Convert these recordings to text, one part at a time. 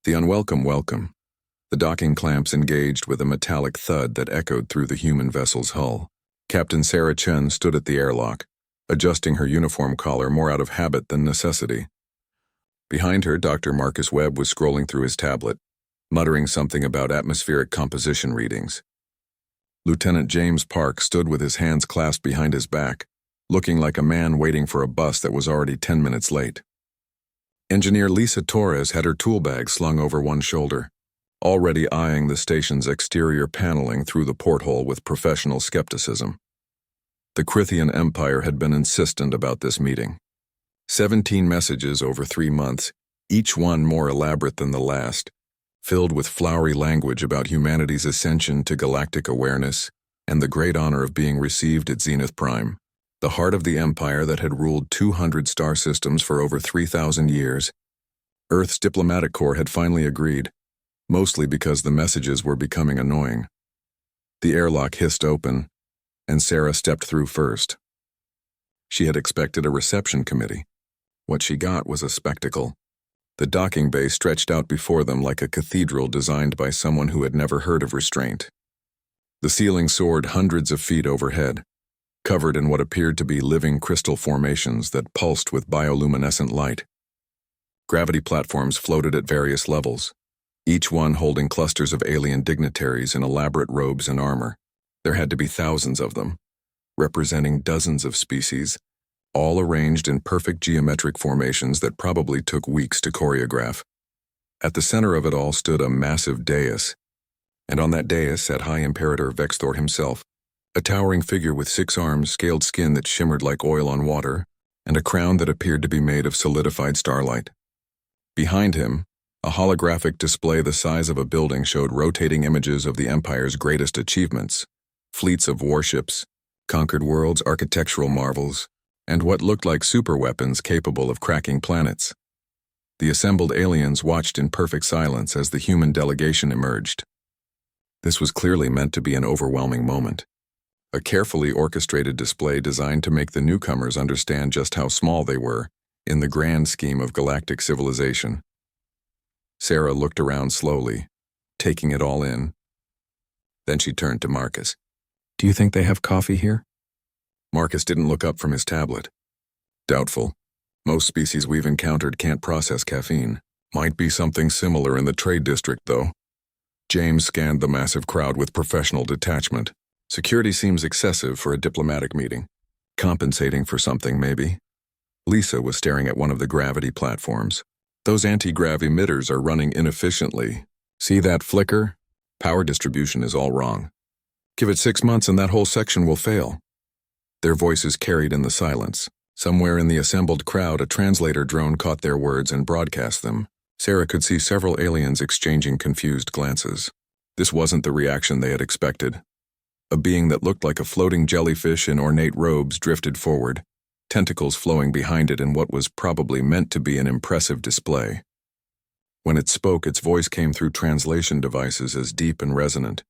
The unwelcome welcome. The docking clamps engaged with a metallic thud that echoed through the human vessel's hull. Captain Sarah Chen stood at the airlock, adjusting her uniform collar more out of habit than necessity. Behind her, Dr. Marcus Webb was scrolling through his tablet, muttering something about atmospheric composition readings. Lieutenant James Park stood with his hands clasped behind his back, looking like a man waiting for a bus that was already 10 minutes late. Engineer Lisa Torres had her tool bag slung over one shoulder, already eyeing the station's exterior paneling through the porthole with professional skepticism. The Crithian Empire had been insistent about this meeting. 17 messages over 3 months, each one more elaborate than the last, filled with flowery language about humanity's ascension to galactic awareness and the great honor of being received at Zenith Prime, the heart of the empire that had ruled 200 star systems for over 3,000 years. Earth's diplomatic corps had finally agreed, mostly because the messages were becoming annoying. The airlock hissed open, and Sarah stepped through first. She had expected a reception committee. What she got was a spectacle. The docking bay stretched out before them like a cathedral designed by someone who had never heard of restraint. The ceiling soared hundreds of feet overhead, covered in what appeared to be living crystal formations that pulsed with bioluminescent light. Gravity platforms floated at various levels, each one holding clusters of alien dignitaries in elaborate robes and armor. There had to be thousands of them, representing dozens of species, all arranged in perfect geometric formations that probably took weeks to choreograph. At the center of it all stood a massive dais, and on that dais sat High Imperator Vexthor himself, a towering figure with 6 arms, scaled skin that shimmered like oil on water, and a crown that appeared to be made of solidified starlight. Behind him, a holographic display the size of a building showed rotating images of the Empire's greatest achievements, fleets of warships, conquered worlds, architectural marvels, and what looked like superweapons capable of cracking planets. The assembled aliens watched in perfect silence as the human delegation emerged. This was clearly meant to be an overwhelming moment. A carefully orchestrated display designed to make the newcomers understand just how small they were in the grand scheme of galactic civilization. Sarah looked around slowly, taking it all in. Then she turned to Marcus. "Do you think they have coffee here?" Marcus didn't look up from his tablet. "Doubtful. Most species we've encountered can't process caffeine. Might be something similar in the trade district, though." James scanned the massive crowd with professional detachment. Security seems excessive for a diplomatic meeting. Compensating for something, maybe. Lisa was staring at one of the gravity platforms. "Those anti-grav emitters are running inefficiently. See that flicker? Power distribution is all wrong. Give it 6 months and that whole section will fail." Their voices carried in the silence. Somewhere in the assembled crowd, a translator drone caught their words and broadcast them. Sarah could see several aliens exchanging confused glances. This wasn't the reaction they had expected. A being that looked like a floating jellyfish in ornate robes drifted forward, tentacles flowing behind it in what was probably meant to be an impressive display. When it spoke, its voice came through translation devices as deep and resonant,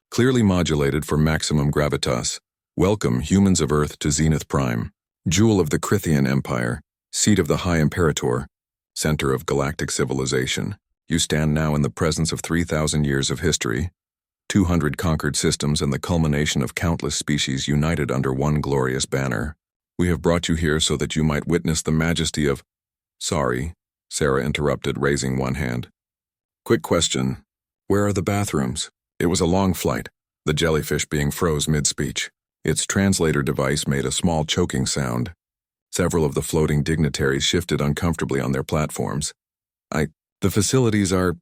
clearly modulated for maximum gravitas. "Welcome, humans of Earth, to Zenith Prime, jewel of the Crithian Empire, seat of the High Imperator, center of galactic civilization. You stand now in the presence of 3,000 years of history, 200 conquered systems, and the culmination of countless species united under one glorious banner. We have brought you here so that you might witness the majesty of—" "Sorry," Sarah interrupted, raising one hand. "Quick question. Where are the bathrooms?" It was a long flight, the jellyfish being froze mid-speech. Its translator device made a small choking sound. Several of the floating dignitaries shifted uncomfortably on their platforms. The facilities are—"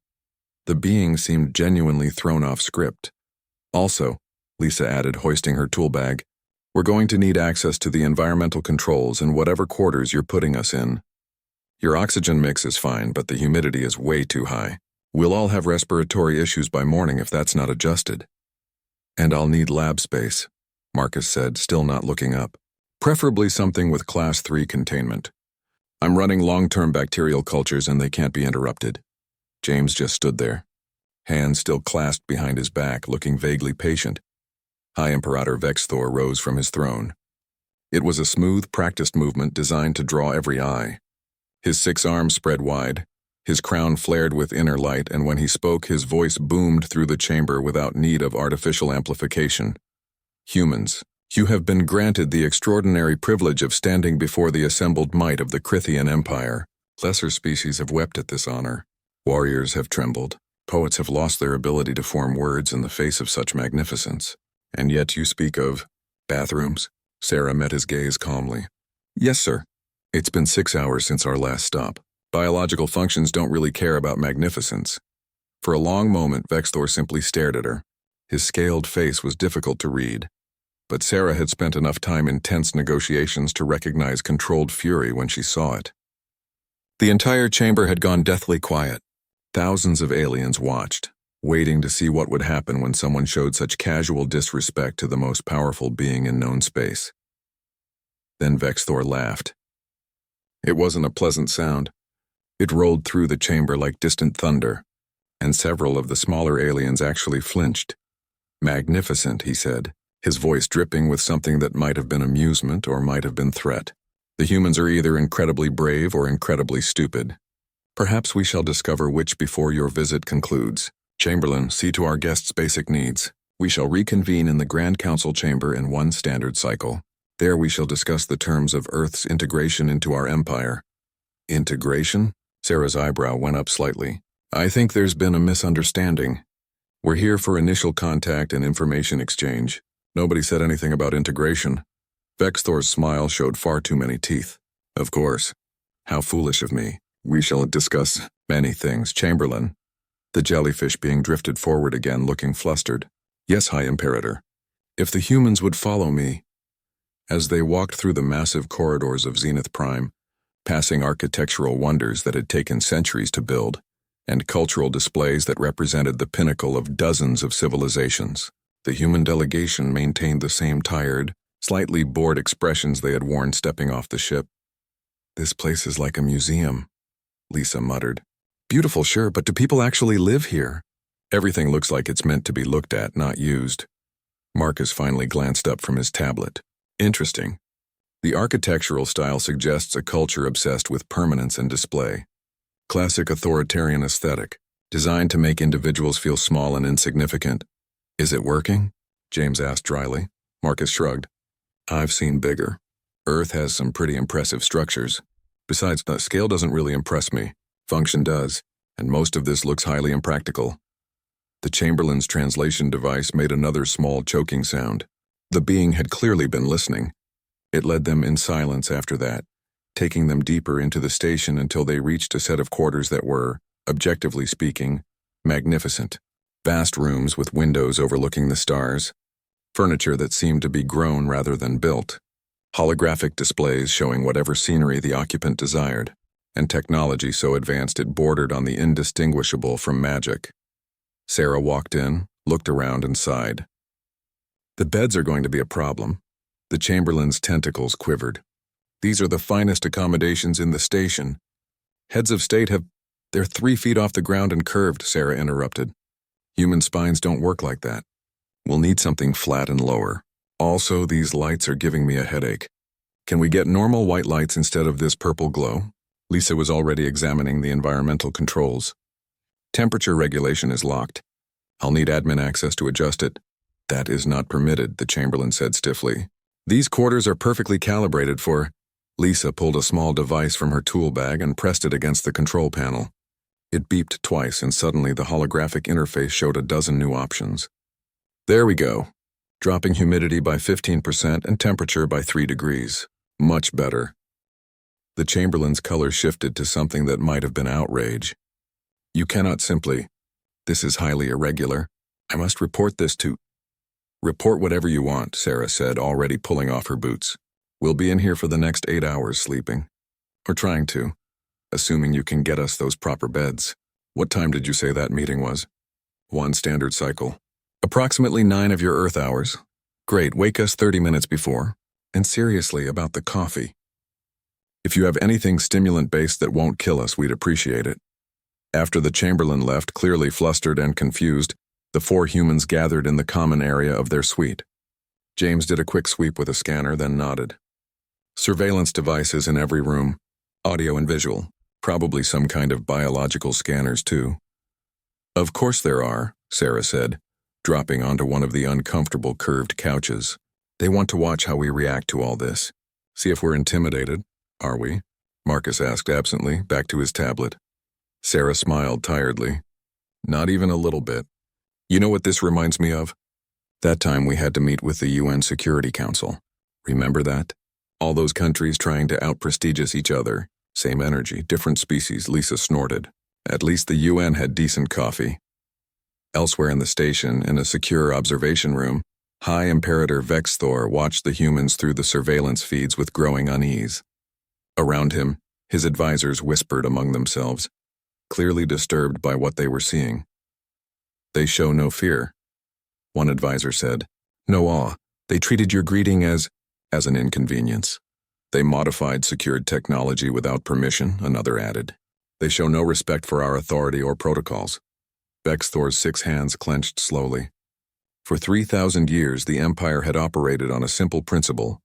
The being seemed genuinely thrown off script. "Also," Lisa added, hoisting her tool bag, "we're going to need access to the environmental controls in whatever quarters you're putting us in. Your oxygen mix is fine, but the humidity is way too high. We'll all have respiratory issues by morning if that's not adjusted." "And I'll need lab space," Marcus said, still not looking up. "Preferably something with Class 3 containment. I'm running long-term bacterial cultures and they can't be interrupted." James just stood there, hands still clasped behind his back, looking vaguely patient. High Imperator Vexthor rose from his throne. It was a smooth, practiced movement designed to draw every eye. His 6 arms spread wide, His crown flared with inner light, and when he spoke, his voice boomed through the chamber without need of artificial amplification. Humans, you have been granted the extraordinary privilege of standing before the assembled might of the Crithian Empire. Lesser species have wept at this honor. Warriors have trembled. Poets have lost their ability to form words in the face of such magnificence. And yet you speak of bathrooms? Sarah met his gaze calmly. Yes, sir. It's been 6 hours since our last stop. Biological functions don't really care about magnificence. For a long moment, Vexthor simply stared at her. His scaled face was difficult to read. But Sarah had spent enough time in tense negotiations to recognize controlled fury when she saw it. The entire chamber had gone deathly quiet. Thousands of aliens watched, waiting to see what would happen when someone showed such casual disrespect to the most powerful being in known space. Then Vexthor laughed. It wasn't a pleasant sound. It rolled through the chamber like distant thunder, and several of the smaller aliens actually flinched. Magnificent, he said, his voice dripping with something that might have been amusement or might have been threat. The humans are either incredibly brave or incredibly stupid. Perhaps we shall discover which before your visit concludes. Chamberlain, see to our guests' basic needs. We shall reconvene in the Grand Council chamber in one standard cycle. There we shall discuss the terms of Earth's integration into our empire. Integration? Sarah's eyebrow went up slightly. I think there's been a misunderstanding. We're here for initial contact and information exchange. Nobody said anything about integration. Vexthor's smile showed far too many teeth. Of course. How foolish of me. We shall discuss many things, Chamberlain. The jellyfish being drifted forward again, looking flustered. Yes, High Imperator. If the humans would follow me. As they walked through the massive corridors of Zenith Prime, passing architectural wonders that had taken centuries to build, and cultural displays that represented the pinnacle of dozens of civilizations, the human delegation maintained the same tired, slightly bored expressions they had worn stepping off the ship. This place is like a museum, Lisa muttered. Beautiful, sure, but do people actually live here? Everything looks like it's meant to be looked at, not used. Marcus finally glanced up from his tablet. Interesting. The architectural style suggests a culture obsessed with permanence and display. Classic authoritarian aesthetic, designed to make individuals feel small and insignificant. Is it working? James asked dryly. Marcus shrugged. I've seen bigger. Earth has some pretty impressive structures. Besides, the scale doesn't really impress me. Function does, and most of this looks highly impractical. The Chamberlain's translation device made another small choking sound. The being had clearly been listening. It led them in silence after that, taking them deeper into the station until they reached a set of quarters that were, objectively speaking, magnificent. Vast rooms with windows overlooking the stars, furniture that seemed to be grown rather than built, holographic displays showing whatever scenery the occupant desired, and technology so advanced it bordered on the indistinguishable from magic. Sarah walked in, looked around, and sighed. The beds are going to be a problem. The Chamberlain's tentacles quivered. These are the finest accommodations in the station. Heads of state they're 3 feet off the ground and curved, Sarah interrupted. Human spines don't work like that. We'll need something flat and lower. Also, these lights are giving me a headache. Can we get normal white lights instead of this purple glow? Lisa was already examining the environmental controls. Temperature regulation is locked. I'll need admin access to adjust it. That is not permitted, the Chamberlain said stiffly. These quarters are perfectly calibrated for... Lisa pulled a small device from her tool bag and pressed it against the control panel. It beeped twice, and suddenly the holographic interface showed a dozen new options. There we go. Dropping humidity by 15% and temperature by 3 degrees. Much better. The Chamberlain's color shifted to something that might have been outrage. You cannot simply... This is highly irregular. I must report this to... Report whatever you want, Sarah said, already pulling off her boots. We'll be in here for the next 8 hours sleeping. Or trying to. Assuming you can get us those proper beds. What time did you say that meeting was? 1 standard cycle. Approximately 9 of your Earth hours. Great, wake us 30 minutes before. And seriously, about the coffee. If you have anything stimulant-based that won't kill us, we'd appreciate it. After the Chamberlain left, clearly flustered and confused, the 4 humans gathered in the common area of their suite. James did a quick sweep with a scanner, then nodded. Surveillance devices in every room, audio and visual. Probably some kind of biological scanners, too. Of course there are, Sarah said, dropping onto one of the uncomfortable curved couches. They want to watch how we react to all this. See if we're intimidated, are we? Marcus asked absently, back to his tablet. Sarah smiled tiredly. Not even a little bit. You know what this reminds me of? That time we had to meet with the UN Security Council. Remember that? All those countries trying to out-prestigious each other. Same energy, different species, Lisa snorted. At least the UN had decent coffee. Elsewhere in the station, in a secure observation room, High Imperator Vexthor watched the humans through the surveillance feeds with growing unease. Around him, his advisors whispered among themselves, clearly disturbed by what they were seeing. They show no fear. One advisor said, no awe. They treated your greeting as an inconvenience. They modified secured technology without permission, another added. They show no respect for our authority or protocols. Vexthor's 6 hands clenched slowly. For 3,000 years, the Empire had operated on a simple principle.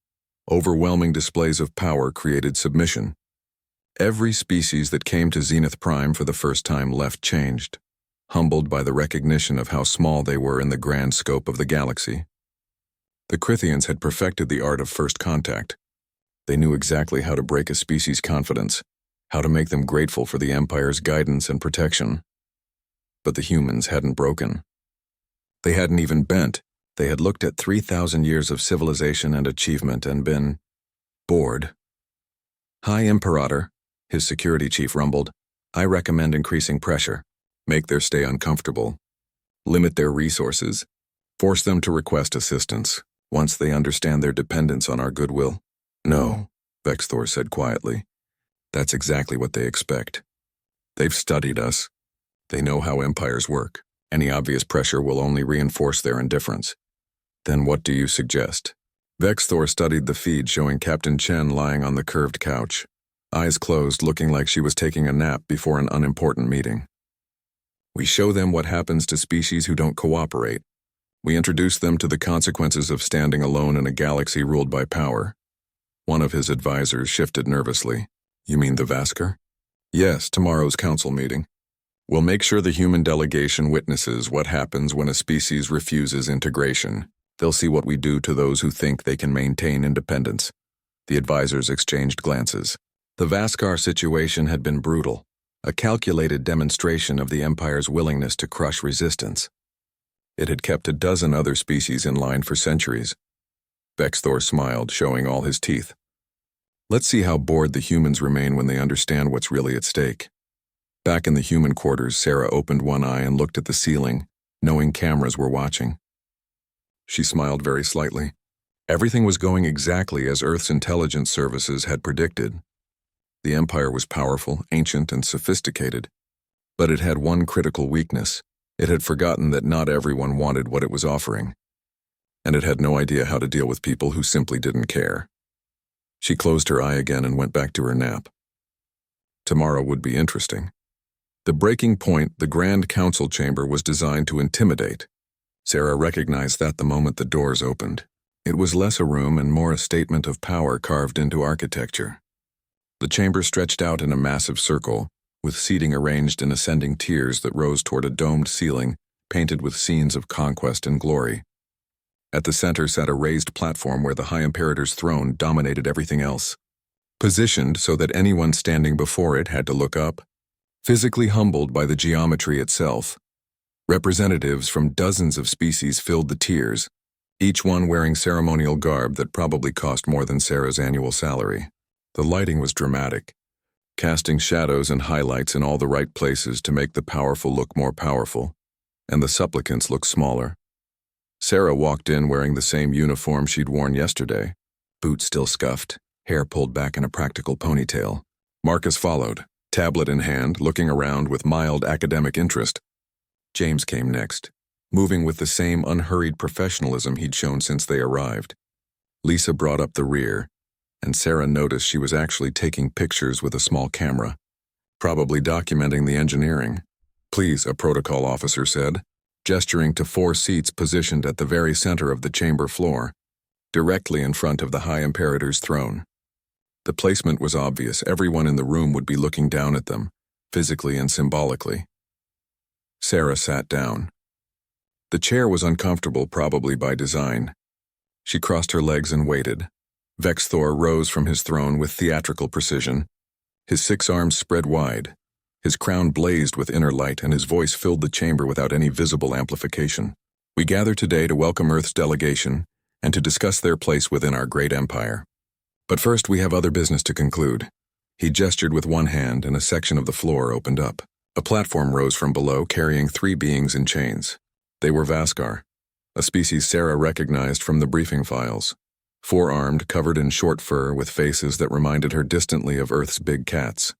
Overwhelming displays of power created submission. Every species that came to Zenith Prime for the first time left changed, humbled by the recognition of how small they were in the grand scope of the galaxy. The Crithians had perfected the art of first contact. They knew exactly how to break a species' confidence, how to make them grateful for the Empire's guidance and protection. But the humans hadn't broken. They hadn't even bent. They had looked at 3,000 years of civilization and achievement and been bored. High Imperator, his security chief rumbled, I recommend increasing pressure, make their stay uncomfortable, limit their resources, force them to request assistance once they understand their dependence on our goodwill. No, Vexthor said quietly. That's exactly what they expect. They've studied us. They know how empires work. Any obvious pressure will only reinforce their indifference. Then what do you suggest? Vexthor studied the feed showing Captain Chen lying on the curved couch, eyes closed, looking like she was taking a nap before an unimportant meeting. We show them what happens to species who don't cooperate. We introduce them to the consequences of standing alone in a galaxy ruled by power. One of his advisors shifted nervously. You mean the Vaskar? Yes, tomorrow's council meeting. We'll make sure the human delegation witnesses what happens when a species refuses integration. They'll see what we do to those who think they can maintain independence. The advisors exchanged glances. The Vaskar situation had been brutal, a calculated demonstration of the Empire's willingness to crush resistance. It had kept a dozen other species in line for centuries. Vexthor smiled, showing all his teeth. Let's see how bored the humans remain when they understand what's really at stake. Back in the human quarters, Sarah opened one eye and looked at the ceiling, knowing cameras were watching. She smiled very slightly. Everything was going exactly as Earth's intelligence services had predicted. The Empire was powerful, ancient, and sophisticated. But it had one critical weakness. It had forgotten that not everyone wanted what it was offering. And it had no idea how to deal with people who simply didn't care. She closed her eye again and went back to her nap. Tomorrow would be interesting. The breaking point, the Grand Council chamber, was designed to intimidate. Sarah recognized that the moment the doors opened. It was less a room and more a statement of power carved into architecture. The chamber stretched out in a massive circle, with seating arranged in ascending tiers that rose toward a domed ceiling painted with scenes of conquest and glory. At the center sat a raised platform where the High Imperator's throne dominated everything else. Positioned so that anyone standing before it had to look up, physically humbled by the geometry itself. Representatives from dozens of species filled the tiers, each one wearing ceremonial garb that probably cost more than Sarah's annual salary. The lighting was dramatic, casting shadows and highlights in all the right places to make the powerful look more powerful, and the supplicants look smaller. Sarah walked in wearing the same uniform she'd worn yesterday, boots still scuffed, hair pulled back in a practical ponytail. Marcus followed, tablet in hand, looking around with mild academic interest. James came next, moving with the same unhurried professionalism he'd shown since they arrived. Lisa brought up the rear, and Sarah noticed she was actually taking pictures with a small camera, probably documenting the engineering. Please, a protocol officer said, gesturing to 4 seats positioned at the very center of the chamber floor, directly in front of the High Imperator's throne. The placement was obvious. Everyone in the room would be looking down at them, physically and symbolically. Sarah sat down. The chair was uncomfortable, probably by design. She crossed her legs and waited. Vexthor rose from his throne with theatrical precision. His 6 arms spread wide. His crown blazed with inner light, and his voice filled the chamber without any visible amplification. We gather today to welcome Earth's delegation and to discuss their place within our great empire. But first, we have other business to conclude. He gestured with one hand, and a section of the floor opened up. A platform rose from below, carrying 3 beings in chains. They were Vaskar, a species Sarah recognized from the briefing files. 4-armed, covered in short fur, with faces that reminded her distantly of Earth's big cats.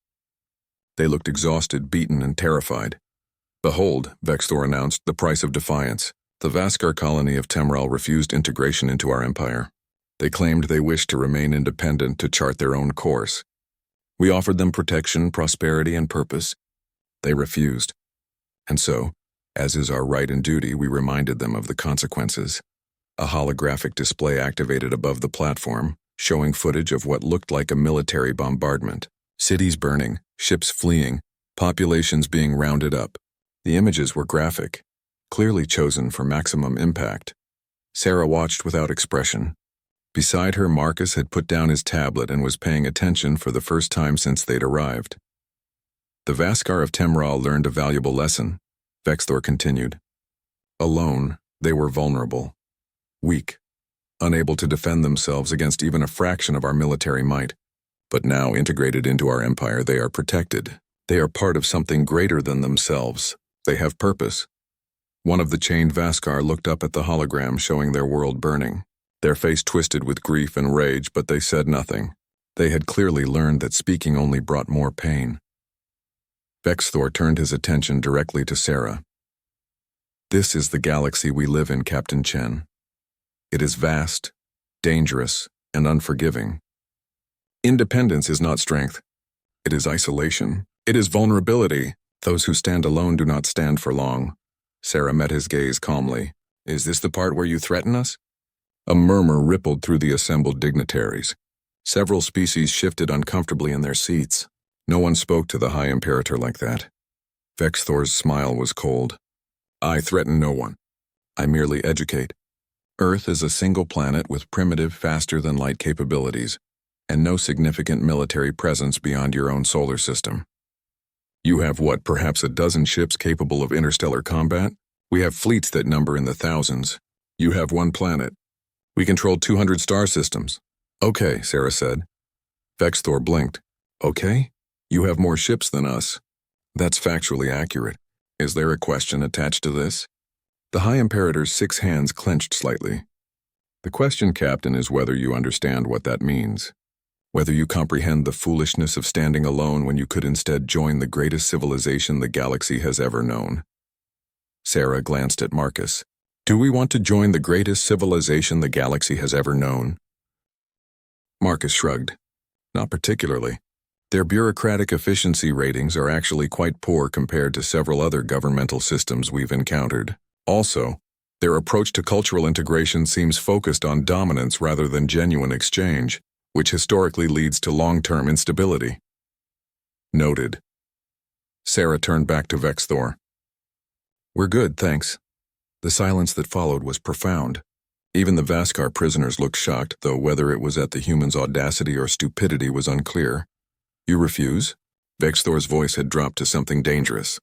They looked exhausted, beaten, and terrified. Behold, Vexthor announced, the price of defiance. The Vaskar colony of Temral refused integration into our empire. They claimed they wished to remain independent, to chart their own course. We offered them protection, prosperity, and purpose. They refused. And so, as is our right and duty, we reminded them of the consequences. A holographic display activated above the platform, showing footage of what looked like a military bombardment. Cities burning, ships fleeing, populations being rounded up. The images were graphic, clearly chosen for maximum impact. Sarah watched without expression. Beside her, Marcus had put down his tablet and was paying attention for the first time since they'd arrived. The Vaskar of Temral learned a valuable lesson, Vexthor continued. Alone, they were vulnerable, weak, unable to defend themselves against even a fraction of our military might. But now, integrated into our empire, they are protected. They are part of something greater than themselves. They have purpose. One of the chained Vaskar looked up at the hologram showing their world burning. Their face twisted with grief and rage, but they said nothing. They had clearly learned that speaking only brought more pain. Vexthor turned his attention directly to Sarah. This is the galaxy we live in, Captain Chen. It is vast, dangerous, and unforgiving. Independence is not strength. It is isolation. It is vulnerability. Those who stand alone do not stand for long. Sarah met his gaze calmly. Is this the part where you threaten us? A murmur rippled through the assembled dignitaries. Several species shifted uncomfortably in their seats. No one spoke to the High Imperator like that. Vexthor's smile was cold. I threaten no one. I merely educate. Earth is a single planet with primitive, faster-than-light capabilities, and no significant military presence beyond your own solar system. You have what, perhaps a dozen ships capable of interstellar combat? We have fleets that number in the thousands. You have 1 planet. We control 200 star systems. Okay, Sarah said. Vexthor blinked. Okay? You have more ships than us. That's factually accurate. Is there a question attached to this? The High Imperator's 6 hands clenched slightly. The question, Captain, is whether you understand what that means. Whether you comprehend the foolishness of standing alone when you could instead join the greatest civilization the galaxy has ever known. Sarah glanced at Marcus. Do we want to join the greatest civilization the galaxy has ever known? Marcus shrugged. Not particularly. Their bureaucratic efficiency ratings are actually quite poor compared to several other governmental systems we've encountered. Also, their approach to cultural integration seems focused on dominance rather than genuine exchange, which historically leads to long-term instability. Noted. Sarah turned back to Vexthor. We're good, thanks. The silence that followed was profound. Even the Vaskar prisoners looked shocked, though whether it was at the humans' audacity or stupidity was unclear. You refuse? Vexthor's voice had dropped to something dangerous.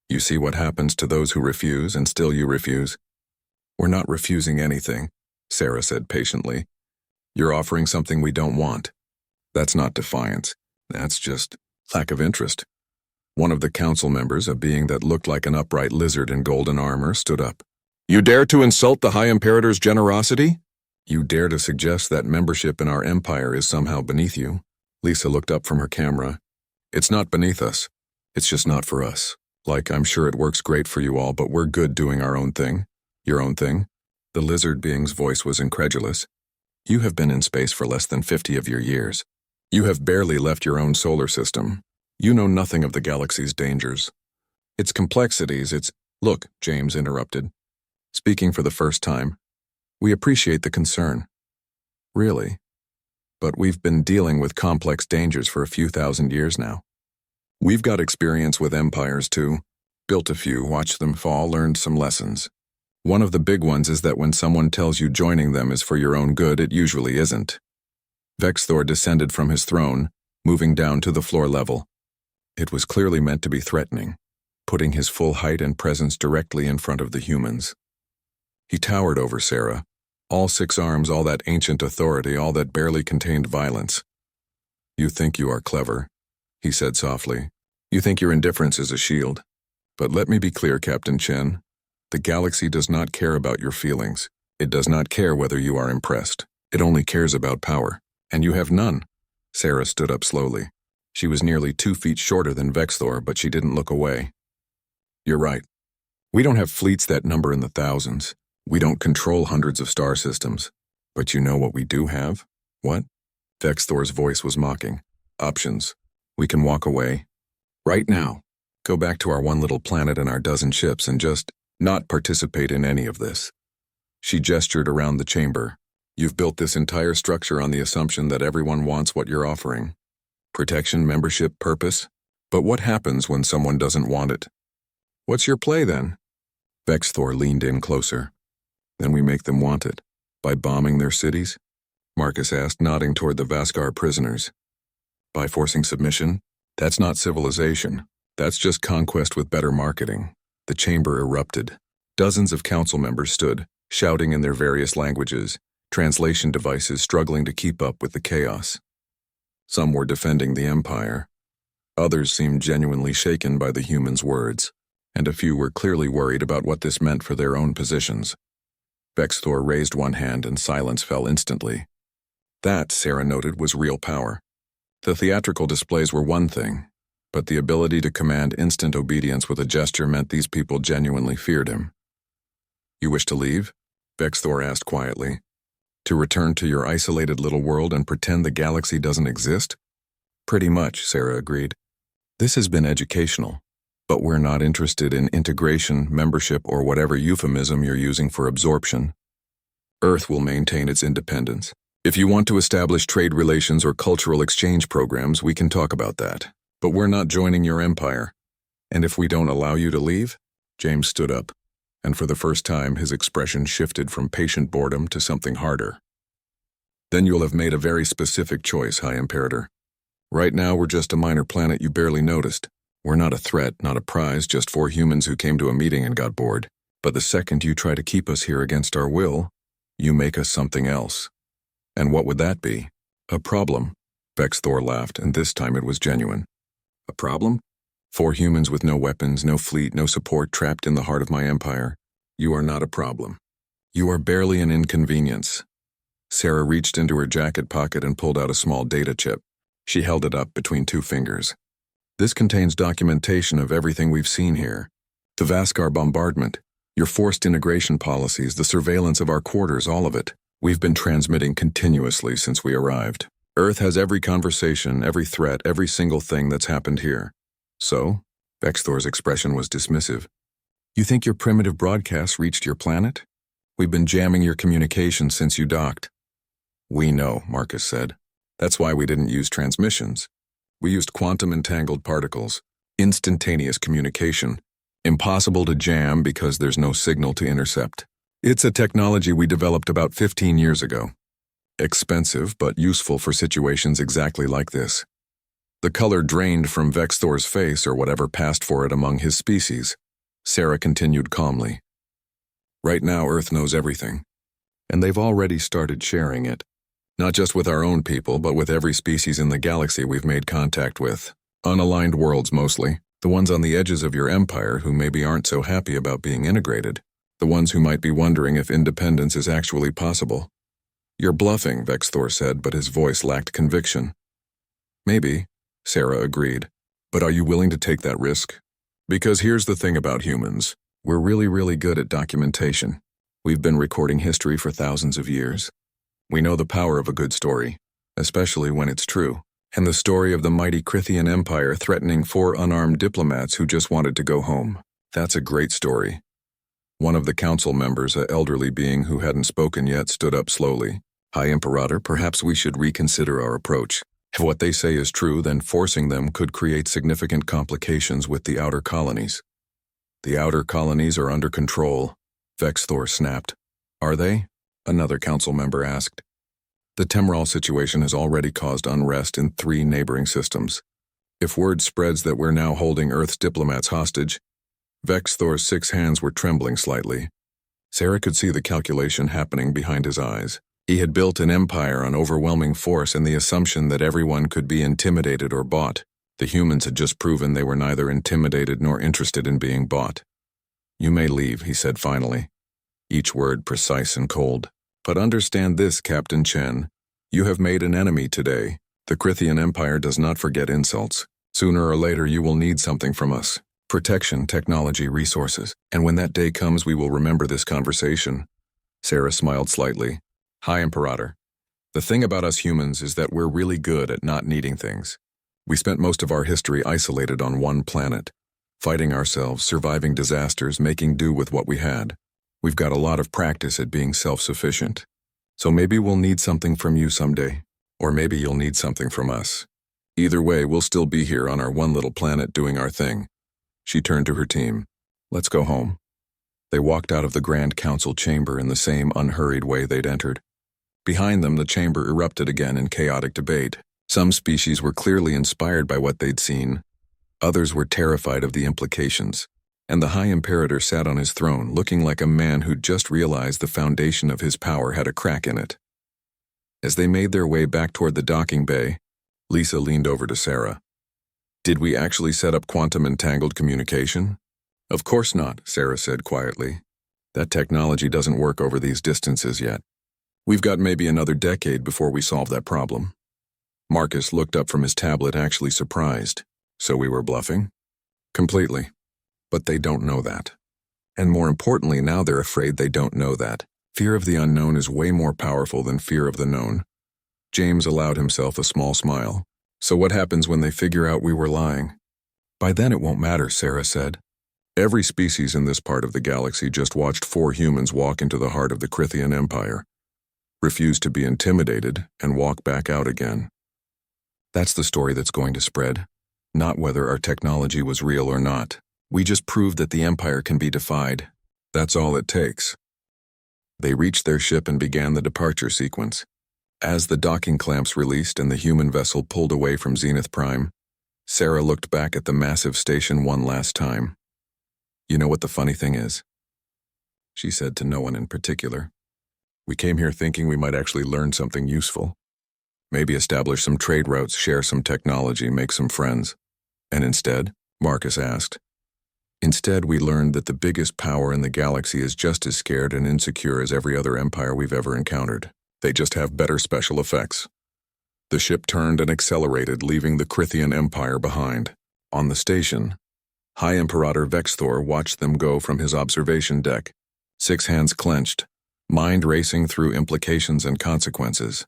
You see what happens to those who refuse, and still you refuse? We're not refusing anything, Sarah said patiently. You're offering something we don't want. That's not defiance. That's just lack of interest. One of the council members, a being that looked like an upright lizard in golden armor, stood up. You dare to insult the High Imperator's generosity? You dare to suggest that membership in our empire is somehow beneath you? Lisa looked up from her camera. It's not beneath us. It's just not for us. Like, I'm sure it works great for you all, but we're good doing our own thing. Your own thing? The lizard being's voice was incredulous. You have been in space for less than 50 of your years. You have barely left your own solar system. You know nothing of the galaxy's dangers. Its complexities, its— Look, James interrupted. Speaking for the first time. We appreciate the concern. Really? but we've been dealing with complex dangers for a few thousand years now. We've got experience with empires too. Built a few, watched them fall, learned some lessons. One of the big ones is that when someone tells you joining them is for your own good, it usually isn't. Vexthor descended from his throne, moving down to the floor level. It was clearly meant to be threatening, putting his full height and presence directly in front of the humans. He towered over Sarah, all 6 arms, all that ancient authority, all that barely contained violence. "You think you are clever," he said softly. "You think your indifference is a shield. But let me be clear, Captain Chen. The galaxy does not care about your feelings. It does not care whether you are impressed. It only cares about power. And you have none." Sarah stood up slowly. She was nearly 2 feet shorter than Vexthor, but she didn't look away. "You're right. We don't have fleets that number in the thousands. We don't control hundreds of star systems. But you know what we do have?" "What?" Vexthor's voice was mocking. "Options. We can walk away. Right now. Go back to our one little planet and our dozen ships and just not participate in any of this." She gestured around the chamber. "You've built this entire structure on the assumption that everyone wants what you're offering. Protection, membership, purpose. But what happens when someone doesn't want it? What's your play then?" Vexthor leaned in closer. "Then we make them want it. By bombing their cities?" Marcus asked, nodding toward the Vaskar prisoners. "By forcing submission? That's not civilization. That's just conquest with better marketing." The chamber erupted. Dozens of council members stood, shouting in their various languages, translation devices struggling to keep up with the chaos. Some were defending the Empire. Others seemed genuinely shaken by the humans' words, and a few were clearly worried about what this meant for their own positions. Vexthor raised one hand and silence fell instantly. That, Sarah noted, was real power. The theatrical displays were one thing, but the ability to command instant obedience with a gesture meant these people genuinely feared him. "You wish to leave?" Vexthor asked quietly. "To return to your isolated little world and pretend the galaxy doesn't exist?" "Pretty much," Sarah agreed. "This has been educational, but we're not interested in integration, membership, or whatever euphemism you're using for absorption. Earth will maintain its independence. If you want to establish trade relations or cultural exchange programs, we can talk about that. But we're not joining your empire. And if we don't allow you to leave?" James stood up, and for the first time his expression shifted from patient boredom to something harder. "Then you'll have made a very specific choice, High Imperator. Right now we're just a minor planet you barely noticed. We're not a threat, not a prize, just 4 humans who came to a meeting and got bored. But the second you try to keep us here against our will, you make us something else. And what would that be?" "A problem." Vexthor laughed, and this time it was genuine. "A problem? 4 humans with no weapons, no fleet, no support, trapped in the heart of my empire. You are not a problem. You are barely an inconvenience." Sarah reached into her jacket pocket and pulled out a small data chip. She held it up between 2 fingers. "This contains documentation of everything we've seen here. The Vaskar bombardment, your forced integration policies, the surveillance of our quarters, all of it. We've been transmitting continuously since we arrived. Earth has every conversation, every threat, every single thing that's happened here." "So?" Vexthor's expression was dismissive. "You think your primitive broadcasts reached your planet? We've been jamming your communications since you docked." "We know," Marcus said. "That's why we didn't use transmissions. We used quantum-entangled particles, instantaneous communication. Impossible to jam because there's no signal to intercept. It's a technology we developed about 15 years ago. Expensive, but useful for situations exactly like this." The color drained from Vexthor's face, or whatever passed for it among his species. Sarah continued calmly. "Right now Earth knows everything, and they've already started sharing it. Not just with our own people, but with every species in the galaxy we've made contact with. Unaligned worlds mostly, the ones on the edges of your empire who maybe aren't so happy about being integrated. The ones who might be wondering if independence is actually possible." "You're bluffing," Vexthor said, but his voice lacked conviction. "Maybe," Sarah agreed. "But are you willing to take that risk? Because here's the thing about humans. We're really good at documentation. We've been recording history for thousands of years. We know the power of a good story, especially when it's true. And the story of the mighty Krithian Empire threatening 4 unarmed diplomats who just wanted to go home. That's a great story." One of the council members, an elderly being who hadn't spoken yet, stood up slowly. High Imperator, perhaps we should reconsider our approach. If what they say is true, then forcing them could create significant complications with the outer colonies. The outer colonies are under control, Vexthor snapped. Are they? Another council member asked. The Temral situation has already caused unrest in 3 neighboring systems. If word spreads that we're now holding Earth's diplomats hostage, Vexthor's 6 hands were trembling slightly. Sarah could see the calculation happening behind his eyes. He had built an empire on overwhelming force and the assumption that everyone could be intimidated or bought. The humans had just proven they were neither intimidated nor interested in being bought. You may leave, he said finally, each word precise and cold. But understand this, Captain Chen. You have made an enemy today. The Crithian Empire does not forget insults. Sooner or later you will need something from us. Protection, technology, resources. And when that day comes, we will remember this conversation. Sarah smiled slightly. High Imperator. The thing about us humans is that we're really good at not needing things. We spent most of our history isolated on one planet, fighting ourselves, surviving disasters, making do with what we had. We've got a lot of practice at being self-sufficient. So maybe we'll need something from you someday, or maybe you'll need something from us. Either way, we'll still be here on our one little planet doing our thing. She turned to her team. Let's go home. They walked out of the Grand Council chamber in the same unhurried way they'd entered. Behind them, the chamber erupted again in chaotic debate. Some species were clearly inspired by what they'd seen. Others were terrified of the implications. And the High Imperator sat on his throne, looking like a man who'd just realized the foundation of his power had a crack in it. As they made their way back toward the docking bay, Lisa leaned over to Sarah. Did we actually set up quantum entangled communication? Of course not, Sarah said quietly. That technology doesn't work over these distances yet. We've got maybe another decade before we solve that problem. Marcus looked up from his tablet, actually surprised. So we were bluffing? Completely. But they don't know that. And more importantly, now they're afraid they don't know that. Fear of the unknown is way more powerful than fear of the known. James allowed himself a small smile. So what happens when they figure out we were lying? By then it won't matter, Sarah said. Every species in this part of the galaxy just watched 4 humans walk into the heart of the Crithian Empire, refuse to be intimidated, and walk back out again. That's the story that's going to spread, not whether our technology was real or not. We just proved that the Empire can be defied. That's all it takes. They reached their ship and began the departure sequence. As the docking clamps released and the human vessel pulled away from Zenith Prime, Sarah looked back at the massive station one last time. You know what the funny thing is? She said to no one in particular. We came here thinking we might actually learn something useful. Maybe establish some trade routes, share some technology, make some friends. And instead, Marcus asked. Instead, we learned that the biggest power in the galaxy is just as scared and insecure as every other empire we've ever encountered. They just have better special effects. The ship turned and accelerated, leaving the Crithian Empire behind. On the station, High Imperator Vexthor watched them go from his observation deck, 6 hands clenched, mind racing through implications and consequences.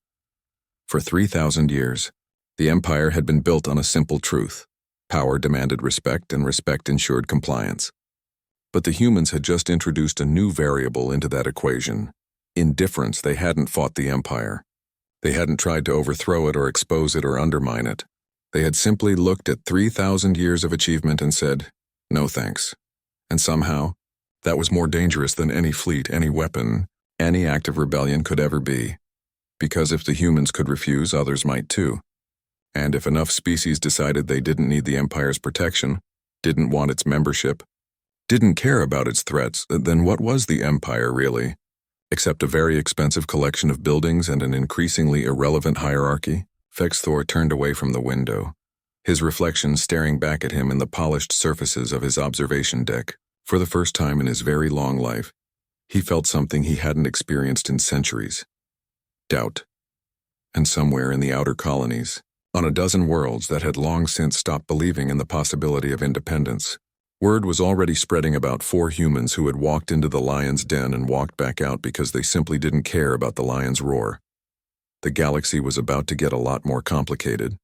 For 3,000 years, the Empire had been built on a simple truth. Power demanded respect, and respect ensured compliance. But the humans had just introduced a new variable into that equation. Indifference. They hadn't fought the Empire. They hadn't tried to overthrow it or expose it or undermine it. They had simply looked at 3,000 years of achievement and said, no thanks. And somehow, that was more dangerous than any fleet, any weapon, any act of rebellion could ever be. Because if the humans could refuse, others might too. And if enough species decided they didn't need the Empire's protection, didn't want its membership, didn't care about its threats, then what was the Empire really? Except a very expensive collection of buildings and an increasingly irrelevant hierarchy? Vexthor turned away from the window, his reflection staring back at him in the polished surfaces of his observation deck. For the first time in his very long life, he felt something he hadn't experienced in centuries. Doubt. And somewhere in the outer colonies, on a dozen worlds that had long since stopped believing in the possibility of independence, word was already spreading about 4 humans who had walked into the lion's den and walked back out because they simply didn't care about the lion's roar. The galaxy was about to get a lot more complicated.